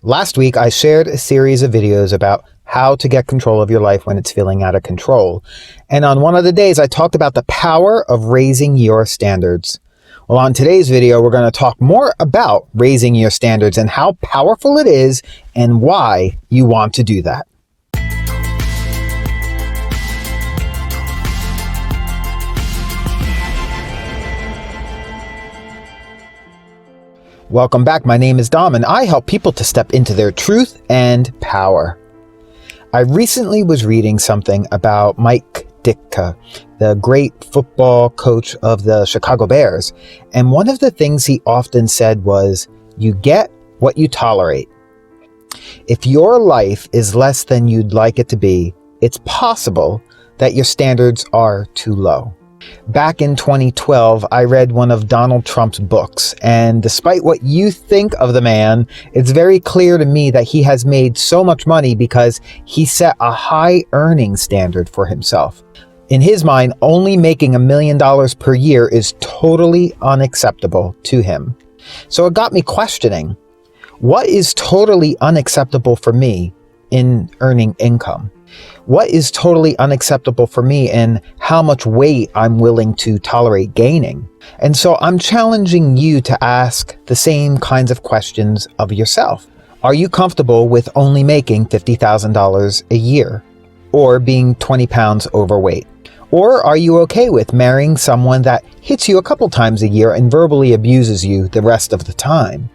Last week, I shared a series of videos about how to get control of your life when it's feeling out of control. And on one of the days, I talked about the power of raising your standards. Well, on today's video, we're going to talk more about raising your standards and how powerful it is and why you want to do that. Welcome back. My name is Dom, and I help people to step into their truth and power. I recently was reading something about Mike Ditka, the great football coach of the Chicago Bears. And one of the things he often said was, you get what you tolerate. If your life is less than you'd like it to be, it's possible that your standards are too low. Back in 2012, I read one of Donald Trump's books, and despite what you think of the man, it's very clear to me that he has made so much money because he set a high earning standard for himself. In his mind, only making $1 million per year is totally unacceptable to him. So it got me questioning, what is totally unacceptable for me in earning income? What is totally unacceptable for me and how much weight I'm willing to tolerate gaining? And so I'm challenging you to ask the same kinds of questions of yourself. Are you comfortable with only making $50,000 a year or being 20 pounds overweight? Or are you okay with marrying someone that hits you a couple times a year and verbally abuses you the rest of the time?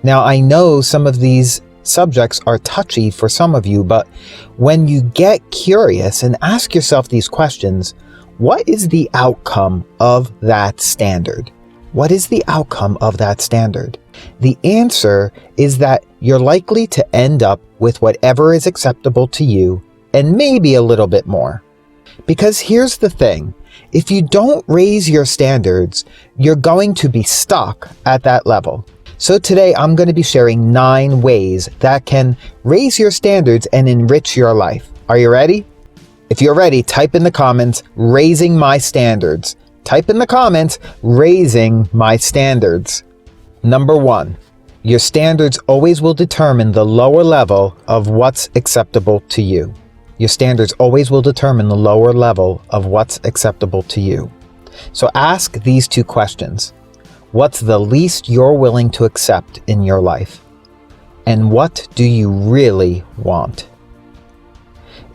Now, I know some of these subjects are touchy for some of you, but when you get curious and ask yourself these questions, what is the outcome of that standard? What is the outcome of that standard? The answer is that you're likely to end up with whatever is acceptable to you and maybe a little bit more. Because here's the thing, if you don't raise your standards, you're going to be stuck at that level. So today I'm going to be sharing 9 ways that can raise your standards and enrich your life. Are you ready? If you're ready, type in the comments, raising my standards. Type in the comments, raising my standards. Number 1, your standards always will determine the lower level of what's acceptable to you. Your standards always will determine the lower level of what's acceptable to you. So ask these 2 questions. What's the least you're willing to accept in your life? And what do you really want?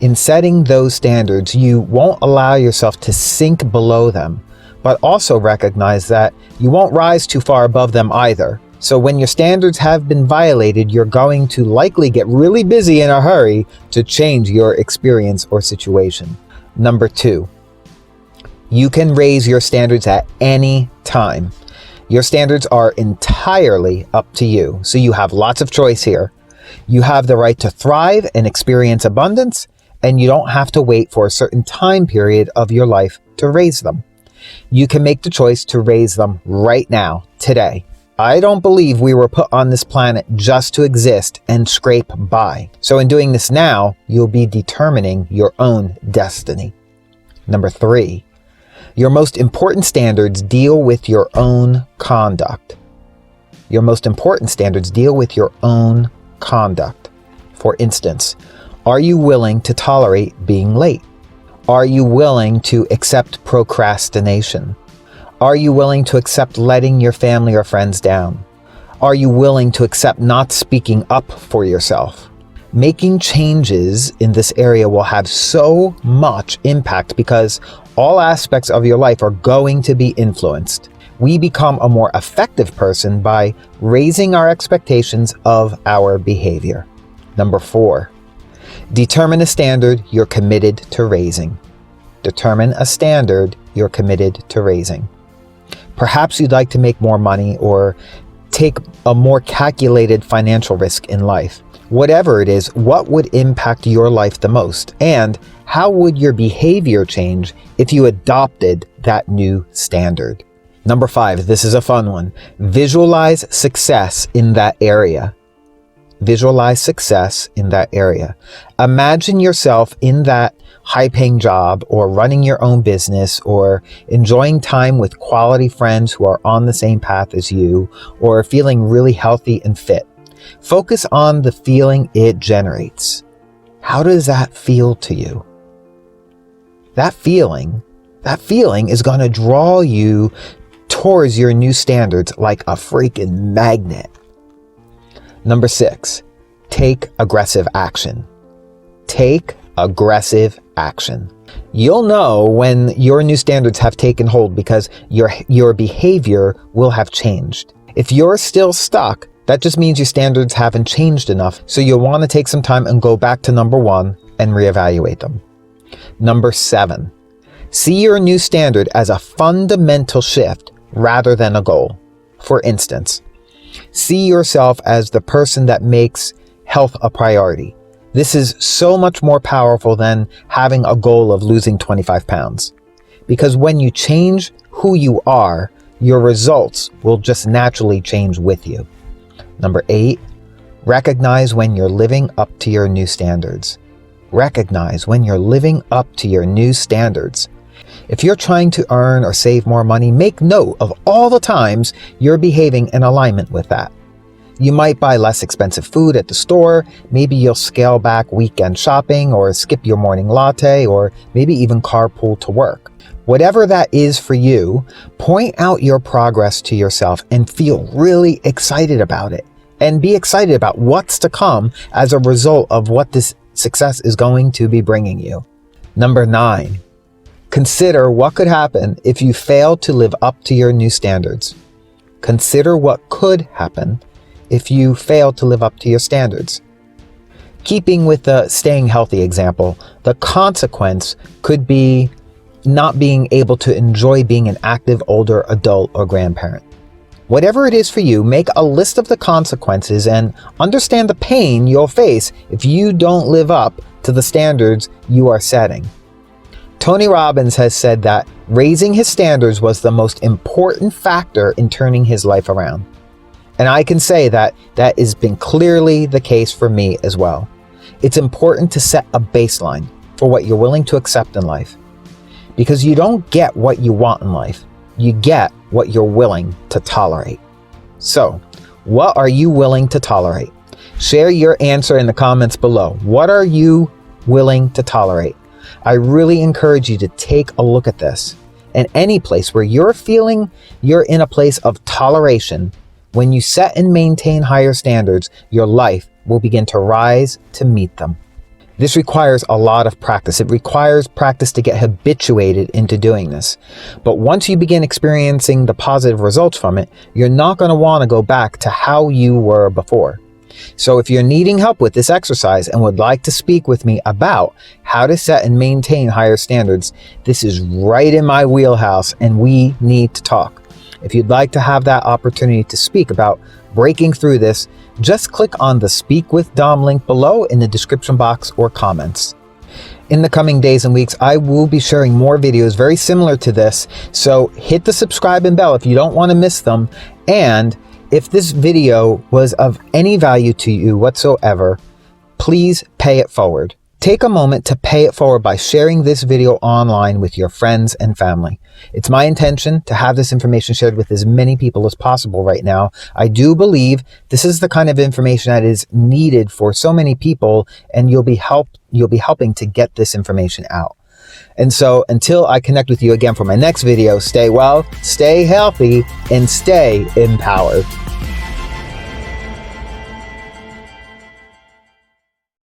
In setting those standards, you won't allow yourself to sink below them, but also recognize that you won't rise too far above them either. So when your standards have been violated, you're going to likely get really busy in a hurry to change your experience or situation. Number 2, you can raise your standards at any time. Your standards are entirely up to you, so you have lots of choice here. You have the right to thrive and experience abundance, and you don't have to wait for a certain time period of your life to raise them. You can make the choice to raise them right now, today. I don't believe we were put on this planet just to exist and scrape by. So in doing this now, you'll be determining your own destiny. Number 3. Your most important standards deal with your own conduct. Your most important standards deal with your own conduct. For instance, are you willing to tolerate being late? Are you willing to accept procrastination? Are you willing to accept letting your family or friends down? Are you willing to accept not speaking up for yourself? Making changes in this area will have so much impact because all aspects of your life are going to be influenced. We become a more effective person by raising our expectations of our behavior. Number 4, determine a standard you're committed to raising. Determine a standard you're committed to raising. Perhaps you'd like to make more money or take a more calculated financial risk in life. Whatever it is, what would impact your life the most? And how would your behavior change if you adopted that new standard? Number 5, this is a fun one. Visualize success in that area. Visualize success in that area. Imagine yourself in that high-paying job or running your own business or enjoying time with quality friends who are on the same path as you or feeling really healthy and fit. Focus on the feeling it generates. How does that feel to you? That feeling is going to draw you towards your new standards like a freaking magnet. Number 6, take aggressive action. Take aggressive action. You'll know when your new standards have taken hold because your behavior will have changed. If you're still stuck, that just means your standards haven't changed enough, so you'll want to take some time and go back to number 1 and reevaluate them. Number 7, see your new standard as a fundamental shift rather than a goal. For instance, see yourself as the person that makes health a priority. This is so much more powerful than having a goal of losing 25 pounds. Because when you change who you are, your results will just naturally change with you. Number 8, recognize when you're living up to your new standards. Recognize when you're living up to your new standards. If you're trying to earn or save more money, make note of all the times you're behaving in alignment with that. You might buy less expensive food at the store, maybe you'll scale back weekend shopping or skip your morning latte, or maybe even carpool to work. Whatever that is for you, point out your progress to yourself and feel really excited about it. And be excited about what's to come as a result of what this success is going to be bringing you. Number 9, consider what could happen if you fail to live up to your new standards. Consider what could happen if you fail to live up to your standards. Keeping with the staying healthy example, the consequence could be not being able to enjoy being an active older adult or grandparent. Whatever it is for you, make a list of the consequences and understand the pain you'll face if you don't live up to the standards you are setting. Tony Robbins has said that raising his standards was the most important factor in turning his life around. And I can say that that has been clearly the case for me as well. It's important to set a baseline for what you're willing to accept in life. Because you don't get what you want in life. You get what you're willing to tolerate. So, what are you willing to tolerate? Share your answer in the comments below. What are you willing to tolerate? I really encourage you to take a look at this. And any place where you're feeling you're in a place of toleration, when you set and maintain higher standards, your life will begin to rise to meet them. This requires a lot of practice. It requires practice to get habituated into doing this. But once you begin experiencing the positive results from it, you're not going to want to go back to how you were before. So if you're needing help with this exercise and would like to speak with me about how to set and maintain higher standards, this is right in my wheelhouse and we need to talk. If you'd like to have that opportunity to speak about breaking through this, just click on the Speak with Dom link below in the description box or comments. In the coming days and weeks, I will be sharing more videos very similar to this, so hit the subscribe and bell if you don't want to miss them. And if this video was of any value to you whatsoever, please pay it forward. Take a moment to pay it forward by sharing this video online with your friends and family. It's my intention to have this information shared with as many people as possible right now. I do believe this is the kind of information that is needed for so many people, and you'll be helping to get this information out. And so until I connect with you again for my next video, stay well, stay healthy, and stay empowered.